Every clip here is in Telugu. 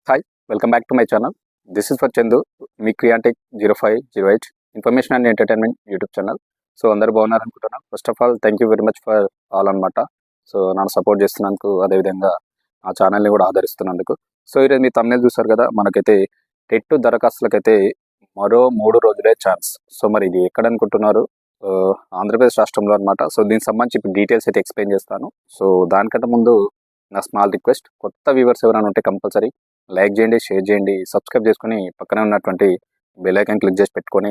Hi, welcome back to my channel. This is for Chandu, మీ Creantech 0508 information and entertainment YouTube channel. So అందరు బాగున్నారు అనుకుంటున్నాను. First of all thank you very much for all అనమాట. సో నన్ను సపోర్ట్ చేస్తున్నందుకు, అదేవిధంగా ఆ ఛానల్ని కూడా ఆదరిస్తున్నందుకు. సో ఈరోజు మీ తమ్ముళ్ళు చూస్తారు కదా, మనకైతే టెట్ దరఖాస్తులకైతే మరో 3 రోజులే ఛాన్స్. సో మరి ఇది ఎక్కడ అనుకుంటున్నారు? ఆంధ్రప్రదేశ్ రాష్ట్రంలో అనమాట. సో దీనికి సంబంధించి ఇప్పుడు డీటెయిల్స్ అయితే ఎక్స్ప్లెయిన్ చేస్తాను. సో దానికంటే ముందు నా స్మాల్ రిక్వెస్ట్, కొత్త వ్యూవర్స్ ఎవరైనా ఉంటే కంపల్సరీ లైక్ చేయండి, షేర్ చేయండి, సబ్స్క్రైబ్ చేసుకుని పక్కన ఉన్నటువంటి బెల్ ఐకాన్ క్లిక్ చేసి పెట్టుకొని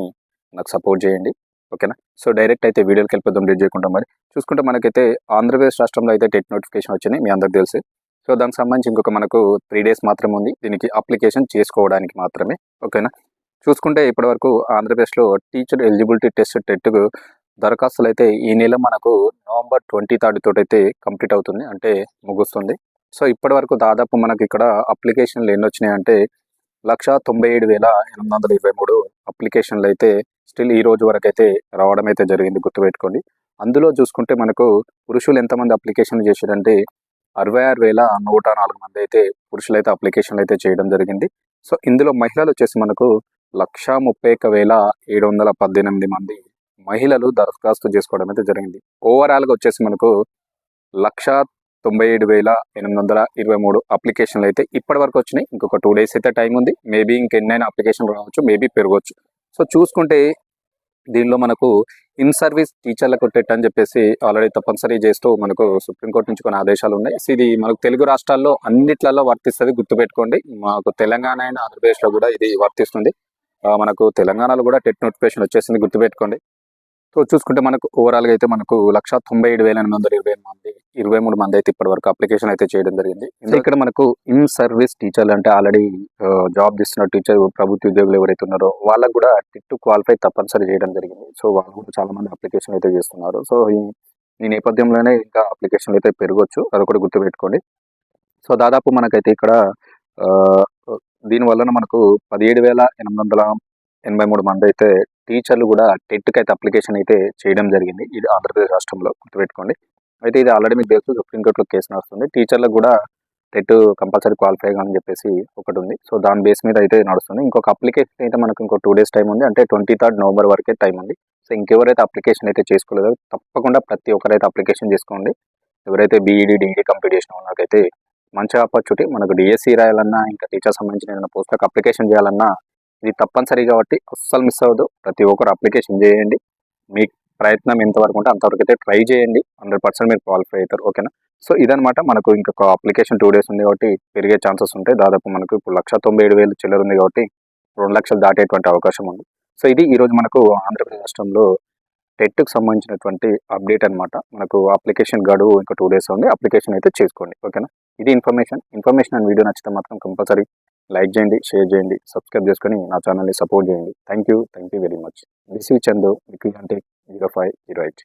నాకు సపోర్ట్ చేయండి, ఓకేనా? సో డైరెక్ట్ అయితే వీడియోకి వెళ్ళిపోదాం లేట్ చేయకుండా. మరి చూసుకుంటే మనకైతే ఆంధ్రప్రదేశ్ రాష్ట్రంలో అయితే టెట్ నోటిఫికేషన్ వచ్చినాయి, మీ అందరికి తెలుసు. సో దానికి సంబంధించి ఇంకొక మనకు 3 days మాత్రమే ఉంది దీనికి అప్లికేషన్ చేసుకోవడానికి మాత్రమే, ఓకేనా? చూసుకుంటే ఇప్పటివరకు ఆంధ్రప్రదేశ్లో టీచర్ ఎలిజిబిలిటీ టెస్ట్ టెట్కు దరఖాస్తులు అయితే ఈ నెల మనకు November 23 తోటైతే కంప్లీట్ అవుతుంది, అంటే ముగుస్తుంది. సో ఇప్పటి వరకు దాదాపు మనకి ఇక్కడ అప్లికేషన్లు ఎన్ని వచ్చినాయి అంటే 1,97,823 అప్లికేషన్లు అయితే స్టిల్ ఈ రోజు వరకు అయితే రావడం అయితే జరిగింది, గుర్తుపెట్టుకోండి. అందులో చూసుకుంటే మనకు పురుషులు ఎంతమంది అప్లికేషన్లు చేశారంటే 66,104 మంది అయితే పురుషులు అయితే అప్లికేషన్లు అయితే చేయడం జరిగింది. సో ఇందులో మహిళలు వచ్చేసి మనకు 131,718 మంది మహిళలు దరఖాస్తు చేసుకోవడం అయితే జరిగింది. ఓవరాల్గా వచ్చేసి మనకు 1,97,823 అప్లికేషన్లు అయితే ఇప్పటి వరకు వచ్చినాయి. ఇంకొక 2 days అయితే టైం ఉంది. మేబీ ఇంకెన్నైనా అప్లికేషన్లు రావచ్చు, మేబీ పెరగవచ్చు. సో చూసుకుంటే దీనిలో మనకు ఇన్ సర్వీస్ టీచర్లకు టెట్ అని చెప్పేసి ఆల్రెడీ తప్పనిసరి చేస్తూ మనకు సుప్రీంకోర్టు నుంచి కొన్ని ఆదేశాలు ఉన్నాయి. ఇది మనకు తెలుగు రాష్ట్రాల్లో అన్నిట్లలో వర్తిస్తుంది, గుర్తుపెట్టుకోండి. మాకు తెలంగాణ అండ్ ఆంధ్రప్రదేశ్లో కూడా ఇది వర్తిస్తుంది. మనకు తెలంగాణలో కూడా టెట్ నోటిఫికేషన్ వచ్చేసింది, గుర్తుపెట్టుకోండి. సో చూసుకుంటే మనకు ఓవరాల్గా అయితే మనకు 1,97,823 మంది అయితే ఇప్పటి వరకు అప్లికేషన్ అయితే చేయడం జరిగింది. ఇక్కడ మనకు ఇన్ సర్వీస్ టీచర్లు అంటే ఆల్రెడీ జాబ్ చేస్తున్న టీచర్ ప్రభుత్వ ఉద్యోగులు ఎవరైతే ఉన్నారో వాళ్ళకు కూడా టెట్ క్వాలిఫై తప్పనిసరి చేయడం జరిగింది. సో వాళ్ళు కూడా చాలా మంది అప్లికేషన్ అయితే చేస్తున్నారు. సో ఈ నేపథ్యంలోనే ఇంకా అప్లికేషన్ అయితే పెరగవచ్చు, అది కూడా గుర్తుపెట్టుకోండి. సో దాదాపు మనకైతే ఇక్కడ దీనివల్ల మనకు 17,883 మంది అయితే టీచర్లు కూడా టెట్కి అయితే అప్లికేషన్ అయితే చేయడం జరిగింది. ఇది ఆంధ్రప్రదేశ్ రాష్ట్రంలో, గుర్తుపెట్టుకోండి. అయితే ఇది ఆల్రెడీ మీకు తెలుసు, సుప్రీంకోర్టులో కేసు నడుస్తుంది. టీచర్లకు కూడా టెట్ కంపల్సరీ క్వాలిఫై అని చెప్పేసి ఒకటి ఉంది. సో దాని బేస్ మీద అయితే నడుస్తుంది. ఇంకొక అప్లికేషన్ అయితే మనకు ఇంకో 2 days టైం ఉంది, అంటే 23rd November వరకే టైం ఉంది. సో ఇంకెవరైతే అప్లికేషన్ అయితే చేసుకోలేదో తప్పకుండా ప్రతి ఒక్కరైతే అప్లికేషన్ చేసుకోండి. ఎవరైతే బీఈడీ డిగ్రీ కంప్లీట్ చేసిన వాళ్ళకైతే మంచి ఆపర్చునిటీ. మనకు డిఎస్సి రాయాలన్నా, ఇంకా టీచర్ సంబంధించిన ఏదైనా పోస్టులకు అప్లికేషన్ చేయాలన్నా ఇది తప్పనిసరి కాబట్టి అస్సలు మిస్ అవ్వదు. ప్రతి ఒక్కరు అప్లికేషన్ చేయండి. మీ ప్రయత్నం ఎంతవరకు ఉంటే అంతవరకు అయితే ట్రై చేయండి. 100% మీరు క్వాలిఫై అవుతారు, ఓకేనా? సో ఇదనమాట. మనకు ఇంకొక అప్లికేషన్ 2 days ఉంది కాబట్టి పెరిగే ఛాన్సెస్ ఉంటాయి. దాదాపు మనకు ఇప్పుడు 1,97,000 చిల్లర ఉంది కాబట్టి 2 లక్షలు దాటేటువంటి అవకాశం ఉంది. సో ఇది ఈరోజు మనకు ఆంధ్రప్రదేశ్ రాష్ట్రంలో టెట్కి సంబంధించినటువంటి అప్డేట్ అనమాట. మనకు అప్లికేషన్ గడువు ఇంకా 2 days ఉంది, అప్లికేషన్ అయితే చేసుకోండి, ఓకేనా? ఇది ఇన్ఫర్మేషన్ అండ్ వీడియో నచ్చితే మాత్రం కంపల్సరీ లైక్ చేయండి, షేర్ చేయండి, సబ్స్క్రైబ్ చేసుకొని నా ఛానల్ని సపోర్ట్ చేయండి. Thank you very much. This is Chandu, మీకు అంటే 0508.